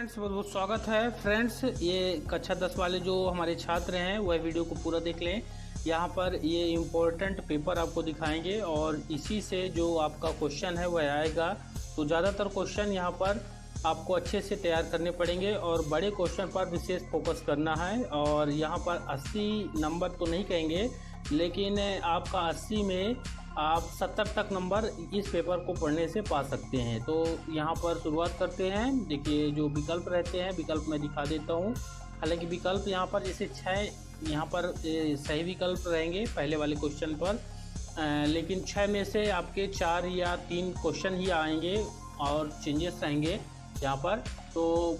Friends, बहुत बहुत स्वागत है। फ्रेंड्स, ये कक्षा 10 वाले जो हमारे छात्र हैं वह वीडियो को पूरा देख लें। यहाँ पर ये इम्पोर्टेंट पेपर आपको दिखाएंगे और इसी से जो आपका क्वेश्चन है वह आएगा। तो ज़्यादातर क्वेश्चन यहाँ पर आपको अच्छे से तैयार करने पड़ेंगे और बड़े क्वेश्चन पर विशेष फोकस करना है। और यहाँ पर 80 नंबर तो नहीं कहेंगे, लेकिन आपका 80 में आप 70 तक नंबर इस पेपर को पढ़ने से पा सकते हैं। तो यहाँ पर शुरुआत करते हैं। देखिए, जो विकल्प रहते हैं, विकल्प मैं दिखा देता हूँ। हालांकि विकल्प यहाँ पर जैसे 6 यहाँ पर सही विकल्प रहेंगे पहले वाले क्वेश्चन पर, लेकिन 6 में से आपके 4 या 3 क्वेश्चन ही आएंगे और चेंजेस रहेंगे यहाँ पर। तो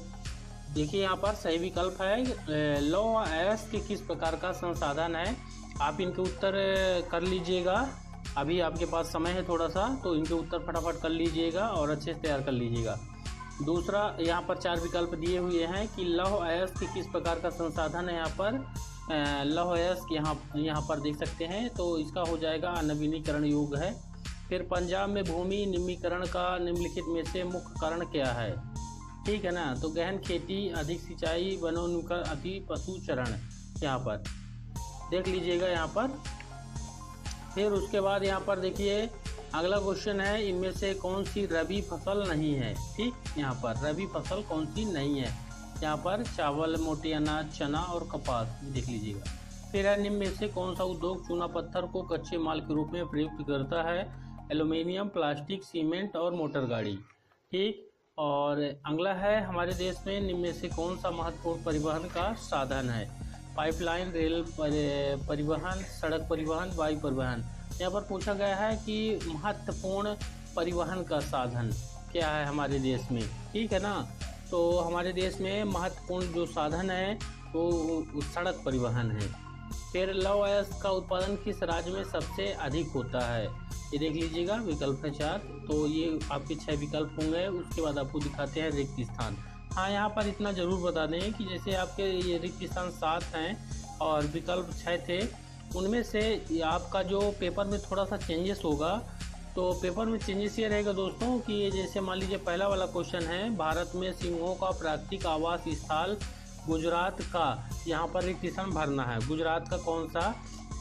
देखिए, यहाँ पर सही विकल्प है लौ एस के किस प्रकार का संसाधन है। आप इनके उत्तर कर लीजिएगा। अभी आपके पास समय है थोड़ा सा, तो इनके उत्तर फटाफट कर लीजिएगा और अच्छे से तैयार कर लीजिएगा। दूसरा, यहाँ पर 4 विकल्प दिए हुए हैं कि लौह अयस्क के किस प्रकार का संसाधन है। यहाँ पर लौह अयस्क यहाँ पर देख सकते हैं, तो इसका हो जाएगा अनवीनीकरण योग्य है। फिर पंजाब में भूमि निम्नीकरण का निम्नलिखित में से मुख्य कारण क्या है। ठीक है ना। तो गहन खेती, अधिक सिंचाई, वनोन्मुखीकरण, अति पशुचरण यहाँ पर देख लीजिएगा यहाँ पर। फिर उसके बाद यहाँ पर देखिए, अगला क्वेश्चन है इनमें से कौन सी रबी फसल नहीं है। ठीक, यहाँ पर रबी फसल कौन सी नहीं है। यहाँ पर चावल, मोटे अनाज, चना और कपास देख लीजिएगा। फिर है निम्न में से कौन सा उद्योग चूना पत्थर को कच्चे माल के रूप में प्रयुक्त करता है। एल्यूमिनियम, प्लास्टिक, सीमेंट और मोटर गाड़ी। ठीक, और अगला है हमारे देश में निम्न में से कौन सा महत्वपूर्ण परिवहन का साधन है। पाइपलाइन, रेल परिवहन, सड़क परिवहन, वायु परिवहन। यहाँ पर पूछा गया है कि महत्वपूर्ण परिवहन का साधन क्या है हमारे देश में। ठीक है ना। तो हमारे देश में महत्वपूर्ण जो साधन है वो सड़क परिवहन है। फिर लौह अयस्क का उत्पादन किस राज्य में सबसे अधिक होता है। ये देख लीजिएगा, विकल्प है 4। तो ये आपके 6 विकल्प होंगे। उसके बाद आपको दिखाते हैं रिक्त स्थान। हाँ, यहाँ पर इतना ज़रूर बता दें कि जैसे आपके ये रिक्त स्थान 7 हैं और विकल्प 6 थे, उनमें से आपका जो पेपर में थोड़ा सा चेंजेस होगा। तो पेपर में चेंजेस ये रहेगा दोस्तों कि ये जैसे मान लीजिए पहला वाला क्वेश्चन है, भारत में सिंहों का प्राकृतिक आवास स्थल गुजरात का, यहाँ पर रिक्त स्थान भरना है। गुजरात का कौन सा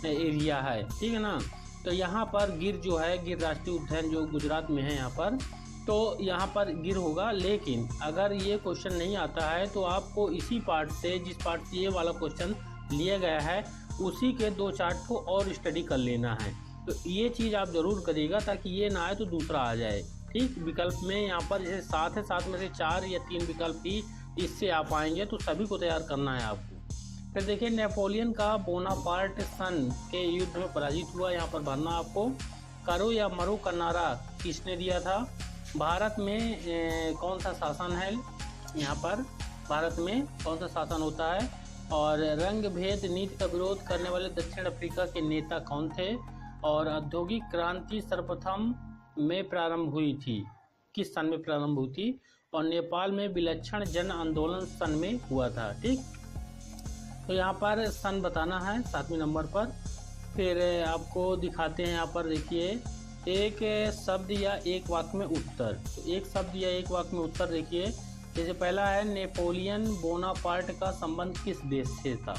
एरिया है। ठीक है ना। तो यहाँ पर गिर जो है, गिर राष्ट्रीय उद्यान जो गुजरात में है यहाँ पर, तो यहाँ पर गिर होगा। लेकिन अगर ये क्वेश्चन नहीं आता है तो आपको इसी पार्ट से, जिस पार्ट से ये वाला क्वेश्चन लिया गया है, उसी के 2-4 को और स्टडी कर लेना है। तो ये चीज़ आप ज़रूर करिएगा ताकि ये ना आए तो दूसरा आ जाए। ठीक, विकल्प में यहाँ पर जैसे 7 है, 7 में से 4 या 3 विकल्प ही इससे आप आएंगे, तो सभी को तैयार करना है आपको। फिर देखिए, नेपोलियन का बोनापार्ट सन के युद्ध में पराजित हुआ, यहाँ पर भरना आपको। करो या मरो का नारा किसने दिया था। भारत में कौन सा शासन है। यहाँ पर भारत में कौन सा शासन होता है। और रंग भेद नीति का विरोध करने वाले दक्षिण अफ्रीका के नेता कौन थे। और औद्योगिक क्रांति सर्वप्रथम में प्रारंभ हुई थी, किस सन में प्रारंभ हुई थी। और नेपाल में विलक्षण जन आंदोलन सन में हुआ था। ठीक, तो यहाँ पर सन बताना है 7वें नंबर पर। फिर आपको दिखाते हैं, यहाँ पर देखिए, एक शब्द या एक वाक्य में उत्तर। तो एक शब्द या एक वाक्य में उत्तर देखिए। जैसे पहला है, नेपोलियन बोनापार्ट का संबंध किस देश से था।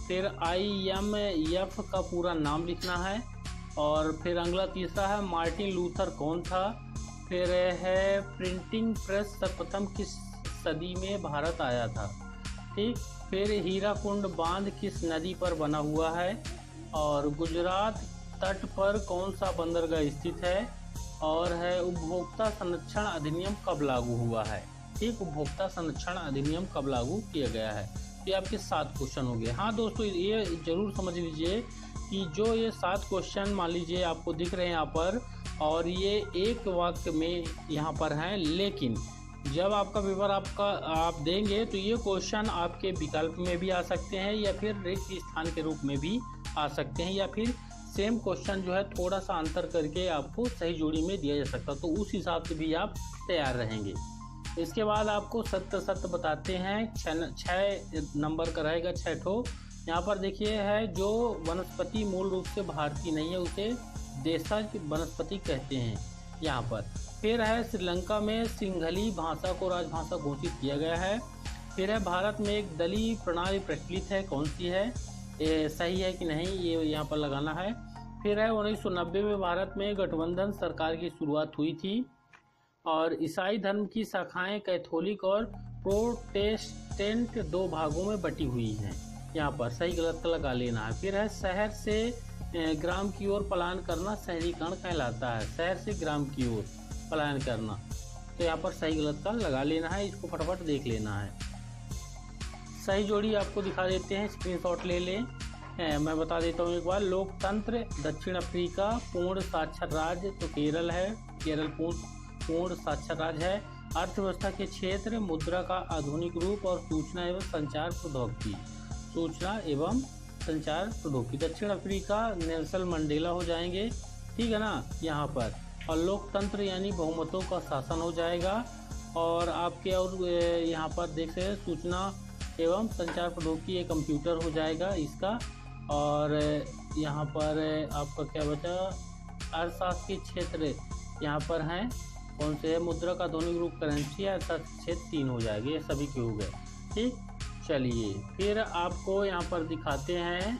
फिर IMF का पूरा नाम लिखना है। और फिर अगला तीसरा है, मार्टिन लूथर कौन था। फिर है, प्रिंटिंग प्रेस सर्वप्रथम किस सदी में भारत आया था। ठीक, फिर हीराकुंड बांध किस नदी पर बना हुआ है। और गुजरात तट पर कौन सा बंदरगाह स्थित है। और है, उपभोक्ता संरक्षण अधिनियम कब लागू हुआ है। ठीक, उपभोक्ता संरक्षण अधिनियम कब लागू किया गया है। ये आपके 7 क्वेश्चन हो गए। हाँ दोस्तों, ये जरूर समझ लीजिए कि जो ये 7 क्वेश्चन मान लीजिए आपको दिख रहे हैं यहाँ पर, और ये एक वाक्य में यहाँ पर हैं, लेकिन जब आपका पेपर आप देंगे तो ये क्वेश्चन आपके विकल्प में भी आ सकते हैं, या फिर रिक्त स्थान के रूप में भी आ सकते हैं, या फिर सेम क्वेश्चन जो है थोड़ा सा अंतर करके आपको सही जोड़ी में दिया जा सकता है। तो उस हिसाब से भी आप तैयार रहेंगे। इसके बाद आपको सत्य बताते हैं। 6 नंबर का रहेगा, 6 ठो। यहाँ पर देखिए है, जो वनस्पति मूल रूप से भारतीय नहीं है, उसे देशज वनस्पति कहते हैं। यहाँ पर। फिर है श्रीलंका में सिंहली भाषा को राजभाषा घोषित किया गया है। फिर है भारत में एक दलीय प्रणाली प्रचलित है, कौन सी है, ये सही है कि नहीं, ये यहाँ पर लगाना है। फिर है 1990 में भारत में गठबंधन सरकार की शुरुआत हुई थी और ईसाई धर्म की शाखाएं कैथोलिक और प्रोटेस्टेंट दो भागों में बटी हुई हैं। यहाँ पर सही गलत का लगा लेना है। फिर है शहर से ग्राम की ओर पलायन करना शहरीकरण कहलाता है, शहर से ग्राम की ओर पलायन करना। तो यहाँ पर सही गलत का लगा लेना है, इसको फटाफट देख लेना है। सही जोड़ी आपको दिखा देते हैं, स्क्रीनशॉट ले लें। मैं बता देता हूँ एक बार। लोकतंत्र दक्षिण अफ्रीका पूर्ण साक्षर राज्य तो केरल है, केरल पूर्ण साक्षर राज्य है। अर्थव्यवस्था के क्षेत्र मुद्रा का आधुनिक रूप और सूचना एवं संचार प्रौद्योगिकी, सूचना एवं संचार प्रौद्योगिकी। दक्षिण अफ्रीका नेल्सन मंडेला हो जाएंगे, ठीक है ना यहाँ पर। और लोकतंत्र यानी बहुमतों का शासन हो जाएगा। और आपके और यहाँ पर देख सकते हैं सूचना एवं संचार प्रौद्योगिकी ये कंप्यूटर हो जाएगा इसका। और यहाँ पर आपका क्या बचा, अर्थशास्त्र के क्षेत्र यहाँ पर हैं, कौन से है, मुद्रा का आधुनिक रूप करेंसी है, अर्थशास्त्र के क्षेत्र 3 हो जाएंगे, ये सभी के हो गए, ठीक। चलिए फिर आपको यहाँ पर दिखाते हैं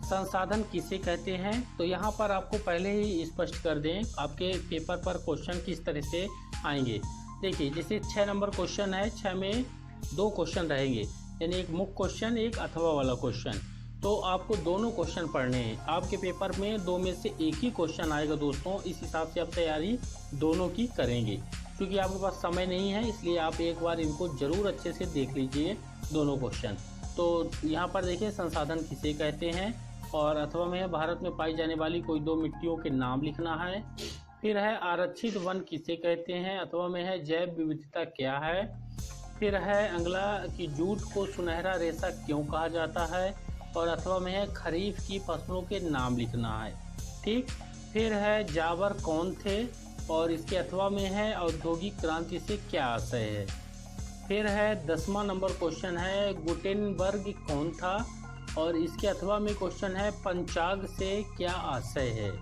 संसाधन किसे कहते हैं। तो यहाँ पर आपको पहले ही स्पष्ट कर दें, आपके पेपर पर क्वेश्चन किस तरह से आएंगे। देखिए जैसे 6 नंबर क्वेश्चन है, 6 में 2 क्वेश्चन रहेंगे, यानी एक मुख्य क्वेश्चन एक अथवा वाला क्वेश्चन। तो आपको दोनों क्वेश्चन पढ़ने हैं। आपके पेपर में 2 में से एक ही क्वेश्चन आएगा दोस्तों, इस हिसाब से आप तैयारी दोनों की करेंगे। क्योंकि आपके पास समय नहीं है इसलिए आप एक बार इनको ज़रूर अच्छे से देख लीजिए दोनों क्वेश्चन। तो यहाँ पर देखिए संसाधन किसे कहते हैं, और अथवा में भारत में पाई जाने वाली कोई 2 मिट्टियों के नाम लिखना है। फिर है आरक्षित वन किसे कहते हैं, अथवा में है जैव विविधता क्या है। फिर है अगला कि जूट को सुनहरा रेशा क्यों कहा जाता है, और अथवा में है खरीफ की फसलों के नाम लिखना है, ठीक। फिर है जावर कौन थे, और इसके अथवा में है औद्योगिक क्रांति से क्या आशय है। फिर है 10वां नंबर क्वेश्चन है गुटेनबर्ग कौन था, और इसके अथवा में क्वेश्चन है पंचांग से क्या आशय है।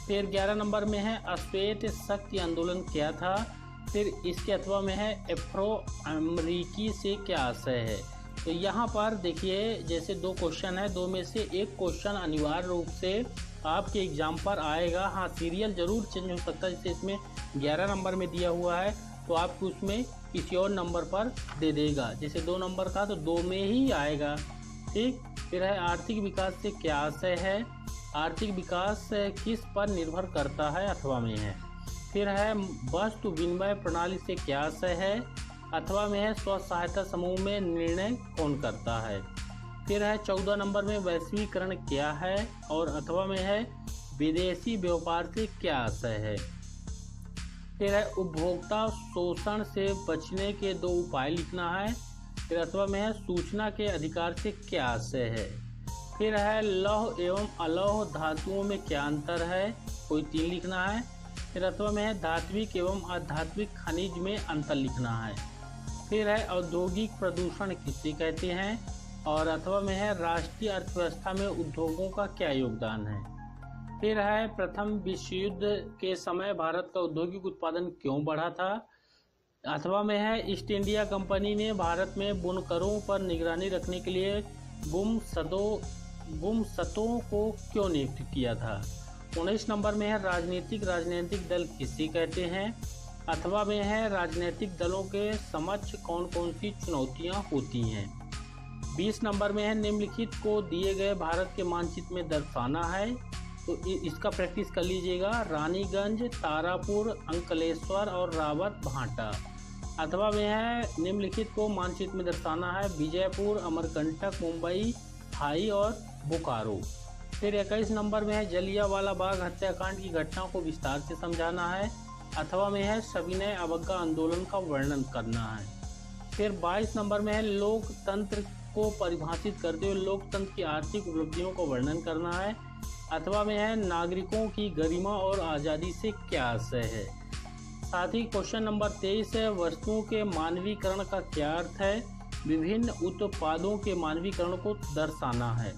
फिर 11 नंबर में है अश्वेत शक्ति आंदोलन क्या था। फिर इसके अथवा में है एफ्रो अमरीकी से क्या आशय है। तो यहाँ पर देखिए जैसे 2 क्वेश्चन है, 2 में से एक क्वेश्चन अनिवार्य रूप से आपके एग्जाम पर आएगा। हाँ सीरियल जरूर चेंज हो सकता है, जैसे इसमें 11 नंबर में दिया हुआ है तो आपको उसमें किसी और नंबर पर दे देगा। जैसे 2 नंबर का तो 2 में ही आएगा, ठीक। फिर है आर्थिक विकास से क्या आशय है, आर्थिक विकास किस पर निर्भर करता है, अथवा में है। फिर है वस्तु विनिमय प्रणाली से क्या आशय है, अथवा में है स्व सहायता समूह में निर्णय कौन करता है। फिर है 14 नंबर में वैश्वीकरण क्या है, और अथवा में है विदेशी व्यापार से क्या आशय है। फिर है उपभोक्ता शोषण से बचने के 2 उपाय लिखना है। फिर अथवा में है सूचना के अधिकार से क्या आशय है। फिर है लौह एवं अलौह धातुओं में क्या अंतर है, कोई 3 लिखना है। फिर अथवा में है धात्विक एवं आध्यात्मिक खनिज में अंतर लिखना है। फिर है औद्योगिक प्रदूषण किसे कहते हैं, और अथवा में है राष्ट्रीय अर्थव्यवस्था में उद्योगों का क्या योगदान है। फिर है प्रथम विश्व युद्ध के समय भारत का औद्योगिक उत्पादन क्यों बढ़ा था, अथवा में है ईस्ट इंडिया कंपनी ने भारत में बुनकरों पर निगरानी रखने के लिए गुमशतों को क्यों नियुक्त किया था। 19 नंबर में है राजनीतिक दल किसे कहते हैं, अथवा में है राजनीतिक दलों के समक्ष कौन कौन सी चुनौतियां होती हैं। 20 नंबर में है निम्नलिखित को दिए गए भारत के मानचित्र में दर्शाना है। तो इसका प्रैक्टिस कर लीजिएगा, रानीगंज, तारापुर, अंकलेश्वर और रावत भाटा। अथवा में है निम्नलिखित को मानचित्र में दर्शाना है, विजयपुर, अमरकंटक, मुंबई, हाई और बोकारो। फिर 21 नंबर में है जलियांवाला बाग हत्याकांड की घटनाओं को विस्तार से समझाना है। अथवा में है सविनय अवज्ञा आंदोलन का वर्णन करना है। फिर 22 नंबर में है लोकतंत्र को परिभाषित करते हुए लोकतंत्र की आर्थिक उपलब्धियों का वर्णन करना है। अथवा में है नागरिकों की गरिमा और आज़ादी से क्या आशय है। साथ ही क्वेश्चन नंबर 23 है वस्तुओं के मानवीकरण का क्या अर्थ है, विभिन्न उत्पादों के मानवीकरण को दर्शाना है।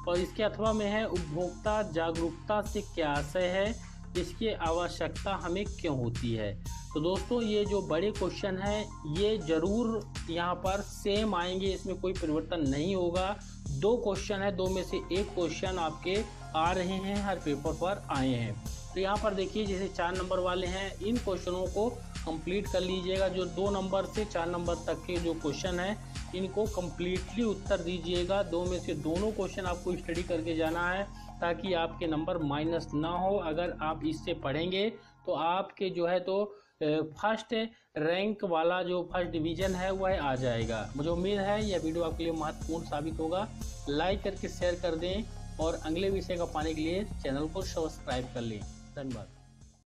और इसके अथवा में है उपभोक्ता जागरूकता से क्या आशय है, इसकी आवश्यकता हमें क्यों होती है। तो दोस्तों ये जो बड़े क्वेश्चन हैं ये ज़रूर यहाँ पर सेम आएंगे, इसमें कोई परिवर्तन नहीं होगा। 2 क्वेश्चन है, 2 में से 1 क्वेश्चन आपके आ रहे हैं, हर पेपर पर आए हैं। तो यहाँ पर देखिए जैसे 4 नंबर वाले हैं, इन क्वेश्चनों को कंप्लीट कर लीजिएगा। जो 2 नंबर से 4 नंबर तक के जो क्वेश्चन हैं इनको कंप्लीटली उत्तर दीजिएगा। 2 में से दोनों क्वेश्चन आपको स्टडी करके जाना है ताकि आपके नंबर माइनस ना हो। अगर आप इससे पढ़ेंगे तो आपके जो है तो फर्स्ट रैंक वाला जो फर्स्ट डिवीज़न है वह आ जाएगा। मुझे उम्मीद है यह वीडियो आपके लिए महत्वपूर्ण साबित होगा। लाइक करके शेयर कर दें और अगले विषय का पाने के लिए चैनल को सब्सक्राइब कर लें। धन्यवाद।